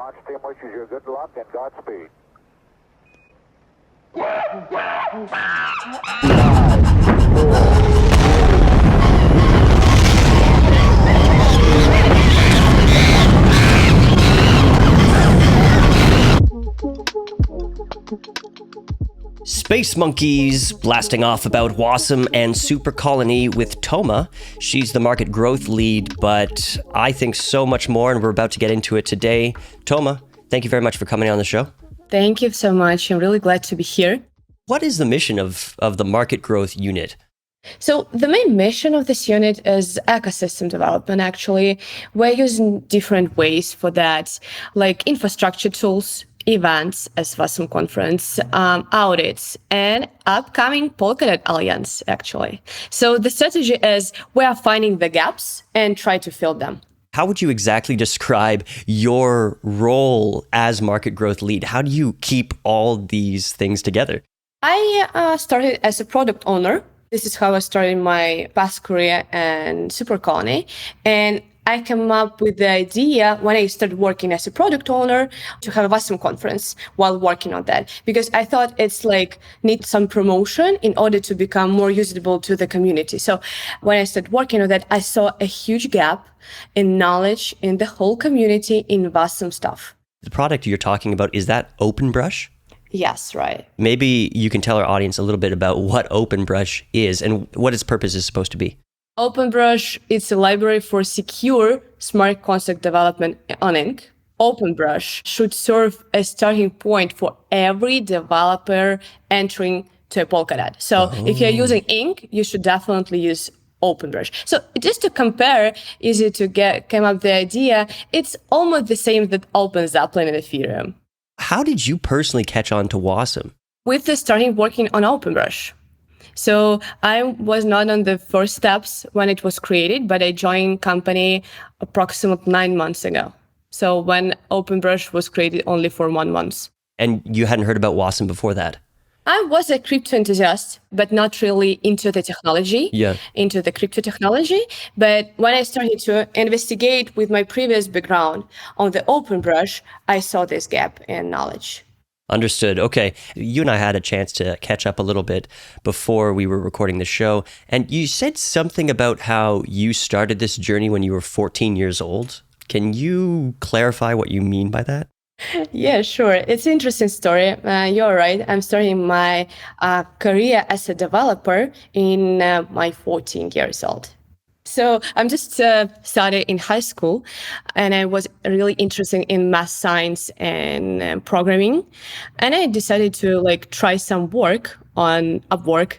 Launch team wishes you good luck and Godspeed. Space Monkeys blasting off about Wasm and Supercolony with Toma. She's the market growth lead, but I think so much more, and we're about to get into it today. Toma, thank you very much for coming on the show. Thank you so much. I'm really glad to be here. What is the mission of the market growth unit? So the main mission of this unit is ecosystem development, actually. We're using different ways for that, like infrastructure tools, events as Wasm conference, audits, and upcoming Polkadot Alliance, actually. So the strategy is we are finding the gaps and try to fill them. How would you exactly describe your role as market growth lead? How do you keep all these things together? I started as a product owner. This is how I started my past career in Supercolony. And I came up with the idea when I started working as a product owner to have a Wasm conference while working on that, because I thought it's like need some promotion in order to become more usable to the community. So when I started working on that, I saw a huge gap in knowledge in the whole community in Wasm stuff. The product you're talking about, is that OpenBrush? Yes, right. Maybe you can tell our audience a little bit about what OpenBrush is and what its purpose is supposed to be. OpenBrush is a library for secure smart contract development on Ink. OpenBrush should serve as starting point for every developer entering to a Polkadot. So if you're using Ink, you should definitely use OpenBrush. So just to compare, easy to came up with the idea, it's almost the same that OpenZeppelin in Ethereum. How did you personally catch on to Wasm? With the starting working on OpenBrush. So I was not on the first steps when it was created, but I joined company approximately 9 months ago. So when OpenBrush was created only for 1 month. And you hadn't heard about Wasm before that? I was a crypto enthusiast, but not really into the technology, into the crypto technology. But when I started to investigate with my previous background on the OpenBrush, I saw this gap in knowledge. Understood. Okay. You and I had a chance to catch up a little bit before we were recording the show. And you said something about how you started this journey when you were 14 years old. Can you clarify what you mean by that? Yeah, sure. It's an interesting story. You're right. I'm starting my career as a developer in my 14 years old. So I'm just started in high school, and I was really interested in math, science, and programming. And I decided to try some work on Upwork.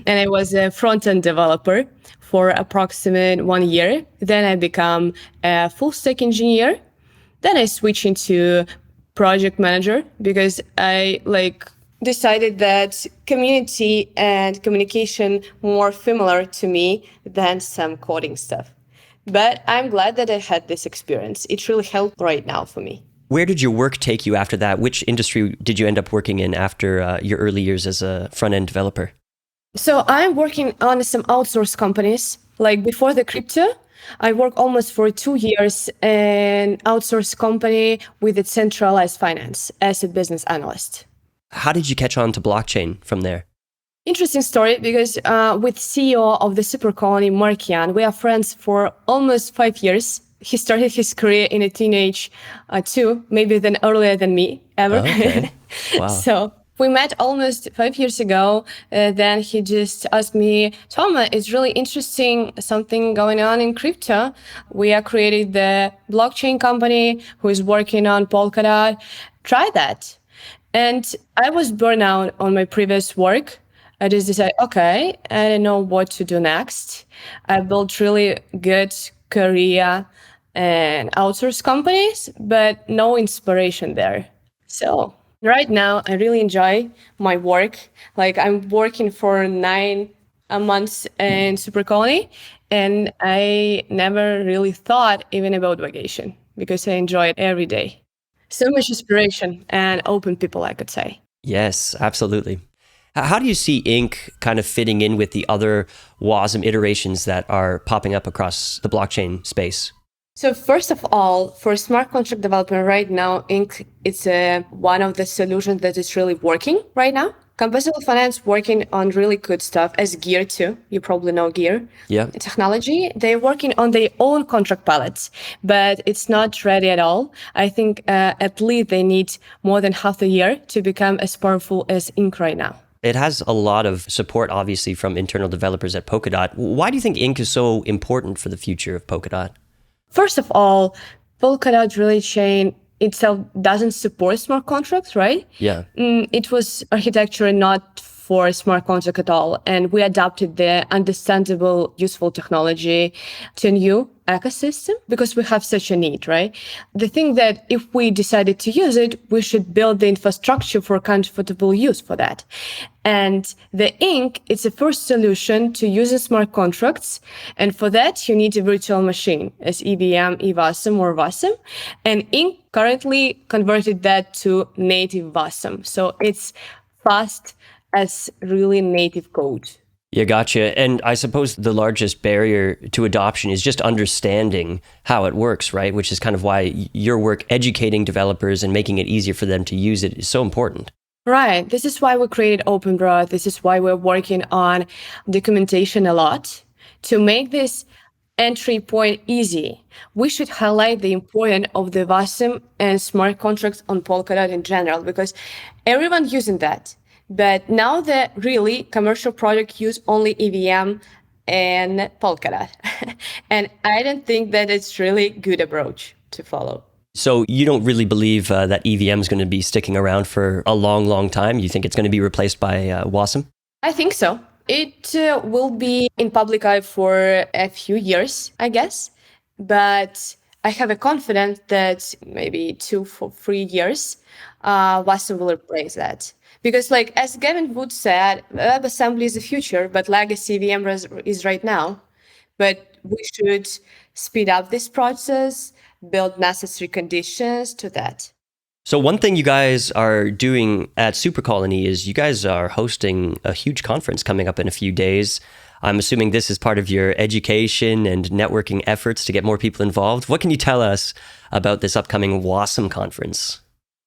And I was a front-end developer for approximately 1 year. Then I become a full-stack engineer. Then I switched into project manager because I decided that community and communication more familiar to me than some coding stuff. But I'm glad that I had this experience. It really helped right now for me. Where did your work take you after that? Which industry did you end up working in after your early years as a front-end developer? So I'm working on some outsourced companies. Like before the crypto, I worked almost for 2 years in outsourced company with a Decentralized finance as a business analyst. How did you catch on to blockchain from there? Interesting story, because with CEO of the Supercolony, Markian, we are friends for almost 5 years. He started his career in a teenage too, maybe then earlier than me ever. Okay. Wow. So we met almost 5 years ago. Then he just asked me, Toma, it's really interesting something going on in crypto. We are creating the blockchain company who is working on Polkadot. Try that. And I was burned out on my previous work. I just decided, okay, I don't know what to do next. I built really good career and outsource companies, but no inspiration there. So right now, I really enjoy my work. I'm working for 9 months in Supercolony, and I never really thought even about vacation because I enjoy it every day. So much inspiration and open people, I could say. Yes, absolutely. How do you see Ink kind of fitting in with the other Wasm iterations that are popping up across the blockchain space? So first of all, for smart contract development right now, Inc. is one of the solutions that is really working right now. Composable Finance working on really good stuff as Gear too. You probably know Gear. Yeah. Technology. They're working on their own contract palettes, but it's not ready at all. I think at least they need more than half a year to become as powerful as Inc. right now. It has a lot of support, obviously, from internal developers at Polkadot. Why do you think Inc. is so important for the future of Polkadot? First of all, Polkadot really chain itself doesn't support smart contracts, right? Yeah. It was architecture not for smart contract at all. And we adapted the understandable, useful technology to a new ecosystem because we have such a need, right? The thing that if we decided to use it, we should build the infrastructure for comfortable use for that. And the Inc. is the first solution to using smart contracts. And for that, you need a virtual machine as EVM, eWasm, or Wasm. And Inc. currently converted that to native Wasm. So it's fast as really native code. Yeah, gotcha. And I suppose the largest barrier to adoption is just understanding how it works, right? Which is kind of why your work educating developers and making it easier for them to use it is so important. Right. This is why we created OpenBrush. This is why we're working on documentation a lot to make this entry point easy. We should highlight the importance of the Wasm and smart contracts on Polkadot in general, because everyone's using that. But now that really commercial projects use only EVM and Polkadot. And I don't think that it's really good approach to follow. So you don't really believe that EVM is going to be sticking around for a long, long time? You think it's going to be replaced by Wasm? I think so. It will be in public eye for a few years, I guess. But I have a confidence that maybe 2 for 3 years, Wasm will replace that. Because like as Gavin Wood said, WebAssembly is the future, but legacy EVM is right now. But we should speed up this process, build necessary conditions to that. So one thing you guys are doing at Supercolony is you guys are hosting a huge conference coming up in a few days. I'm assuming this is part of your education and networking efforts to get more people involved. What can you tell us about this upcoming Wasm conference?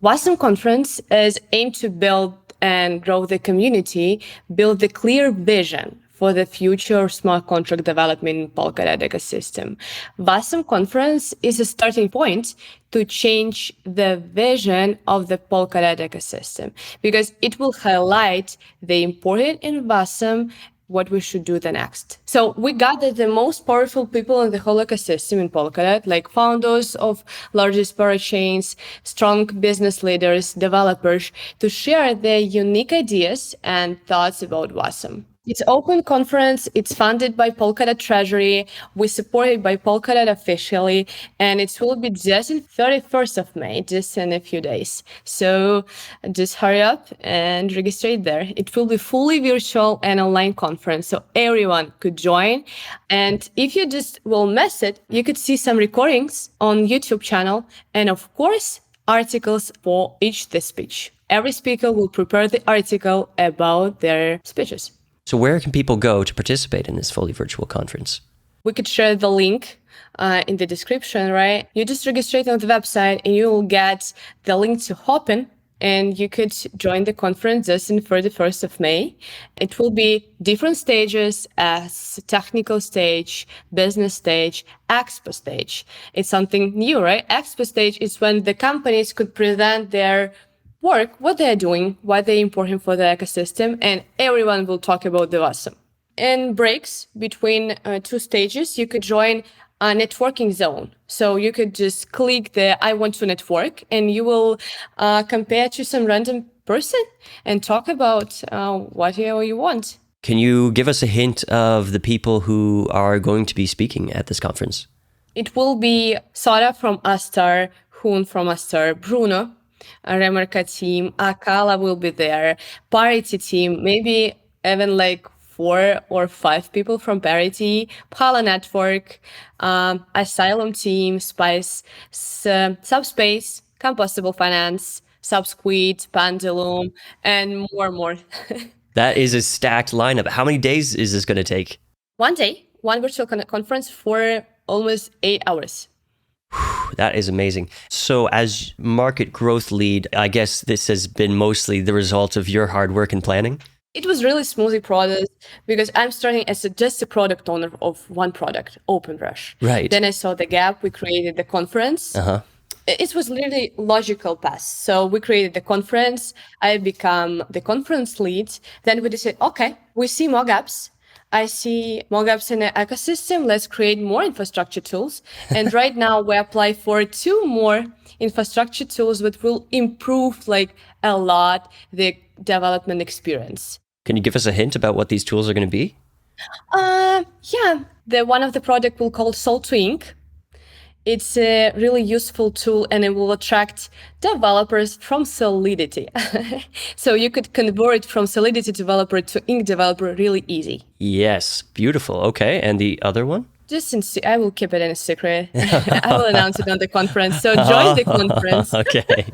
Wasm conference is aimed to build and grow the community, build the clear vision for the future smart contract development in Polkadot ecosystem. Wasm conference is a starting point to change the vision of the Polkadot ecosystem because it will highlight the importance in Wasm, what we should do the next. So we gathered the most powerful people in the whole ecosystem in Polkadot, like founders of largest parachains, strong business leaders, developers, to share their unique ideas and thoughts about Wasm. It's open conference. It's funded by Polkadot Treasury. We're supported by Polkadot officially, and it will be just on 31st of May, just in a few days. So just hurry up and register there. It will be fully virtual and online conference, so everyone could join. And if you just will miss it, you could see some recordings on YouTube channel, and of course, articles for each the speech. Every speaker will prepare the article about their speeches. So where can people go to participate in this fully virtual conference? We could share the link in the description, right? You just register on the website and you will get the link to Hopin, and you could join the conference just on 31st of May. It will be different stages as technical stage, business stage, expo stage. It's something new, right? Expo stage is when the companies could present their work, what they're doing, why they're important for the ecosystem, and everyone will talk about the Wasm. In breaks between 2 stages, you could join a networking zone. So you could just click the I want to network, and you will compare to some random person and talk about what you want. Can you give us a hint of the people who are going to be speaking at this conference? It will be Sara from Astar, Hoon from Astar, Bruno, Remarka team, Akala will be there, Parity team, maybe even like 4 or 5 people from Parity, Pala Network, Asylum team, Spice, Subspace, Composable Finance, Subsquid, Pendulum, and more. That is a stacked lineup. How many days is this going to take? 1 day, one virtual conference for almost 8 hours. That is amazing. So as market growth lead, I guess this has been mostly the result of your hard work and planning? It was really smoothly process because I'm starting as just a product owner of one product, OpenBrush. Right. Then I saw the gap. We created the conference. It was really logical path. So we created the conference. I become the conference lead. Then we decided, okay, we see more gaps. I see more gaps in the ecosystem. Let's create more infrastructure tools. And right now we apply for 2 more infrastructure tools that will improve like a lot the development experience. Can you give us a hint about what these tools are going to be? Yeah, the one of the product will call Soul to Ink. It's a really useful tool and it will attract developers from Solidity. So you could convert from Solidity developer to Ink developer really easy. Yes, beautiful. Okay, and the other one? I will keep it in a secret. I will announce it on the conference. So join the conference. Okay.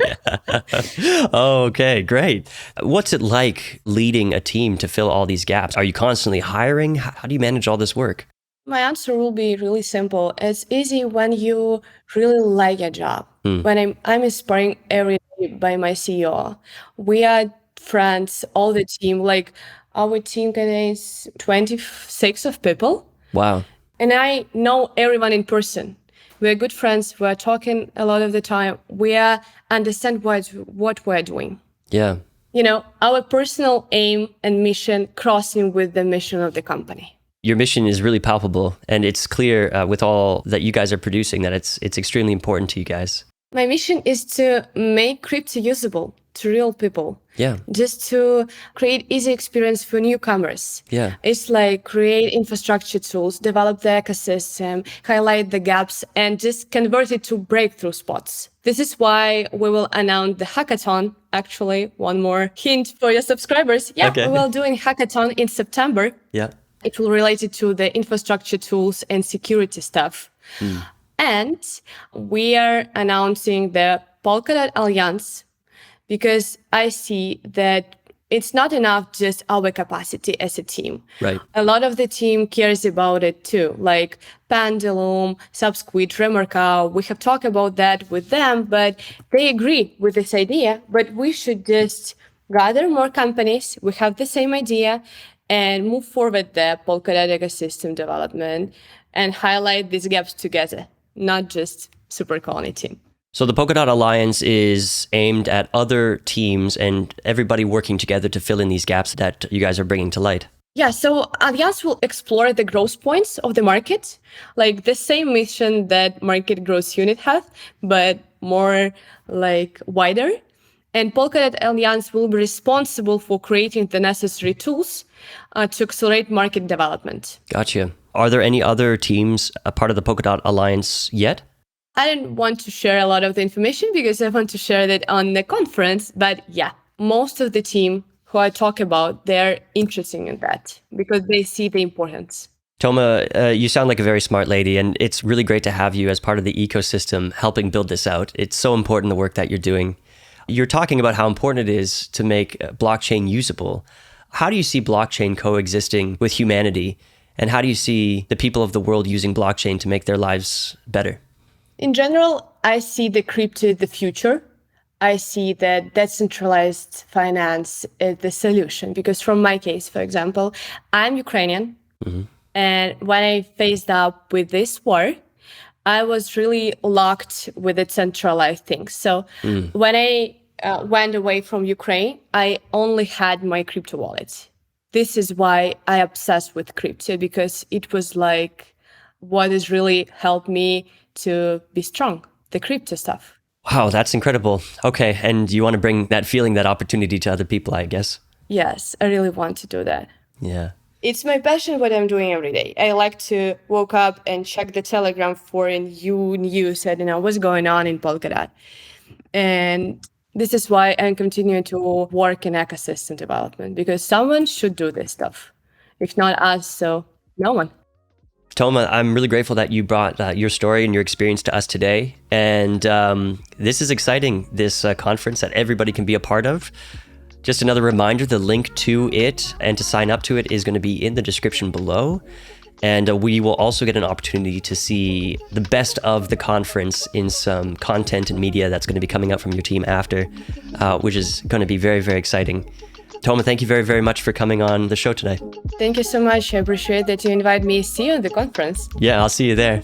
Okay, great. What's it like leading a team to fill all these gaps? Are you constantly hiring? How do you manage all this work? My answer will be really simple. It's easy when you really like a job. When I'm inspiring every day by my CEO. We are friends, all the team. Like our team contains 26 of people. Wow. And I know everyone in person. We're good friends. We're talking a lot of the time. We understand what we're doing. Yeah. You know, our personal aim and mission crossing with the mission of the company. Your mission is really palpable, and it's clear with all that you guys are producing that it's extremely important to you guys. My mission is to make crypto usable to real people. Yeah. Just to create easy experience for newcomers. Yeah. It's like create infrastructure tools, develop the ecosystem, highlight the gaps, and just convert it to breakthrough spots. This is why we will announce the hackathon. Actually, one more hint for your subscribers. Yeah, Okay. We will do a hackathon in September. Yeah. It will relate it to the infrastructure tools and security stuff. And we are announcing the Polkadot Alliance because I see that it's not enough just our capacity as a team. Right. A lot of the team cares about it too, like Pendulum, Subsquid, Remarkable. We have talked about that with them, but they agree with this idea. But we should just gather more companies. We have the same idea and move forward the Polkadot ecosystem development and highlight these gaps together, not just Supercolony team. So the Polkadot Alliance is aimed at other teams and everybody working together to fill in these gaps that you guys are bringing to light. Yeah, so Alliance will explore the growth points of the market, like the same mission that Market Growth Unit has, but more like wider. And Polkadot Alliance will be responsible for creating the necessary tools to accelerate market development. Gotcha. Are there any other teams a part of the Polkadot Alliance yet? I didn't want to share a lot of the information because I want to share that on the conference. But yeah, most of the team who I talk about, they're interested in that because they see the importance. Toma, you sound like a very smart lady, and it's really great to have you as part of the ecosystem helping build this out. It's so important, the work that you're doing. You're talking about how important it is to make blockchain usable. How do you see blockchain coexisting with humanity? And how do you see the people of the world using blockchain to make their lives better? In general, I see the crypto the future. I see that decentralized finance is the solution. Because from my case, for example, I'm Ukrainian. And when I faced up with this war, I was really locked with the centralized things. So when I went away from Ukraine, I only had my crypto wallet. This is why I obsessed with crypto, because it was like what has really helped me to be strong, the crypto stuff. Wow, that's incredible. Okay, and you want to bring that feeling, that opportunity to other people, I guess? Yes, I really want to do that. Yeah. It's my passion, what I'm doing every day. I like to wake up and check the Telegram for a new news. I don't know what's going on in Polkadot. And this is why I'm continuing to work in ecosystem development, because someone should do this stuff. If not us, so no one. Toma, I'm really grateful that you brought your story and your experience to us today. And this is exciting, this conference that everybody can be a part of. Just another reminder, the link to it and to sign up to it is going to be in the description below. And we will also get an opportunity to see the best of the conference in some content and media that's going to be coming out from your team after, which is going to be very, very exciting. Toma, thank you very, very much for coming on the show tonight. Thank you so much. I appreciate that you invited me. See you at the conference. Yeah, I'll see you there.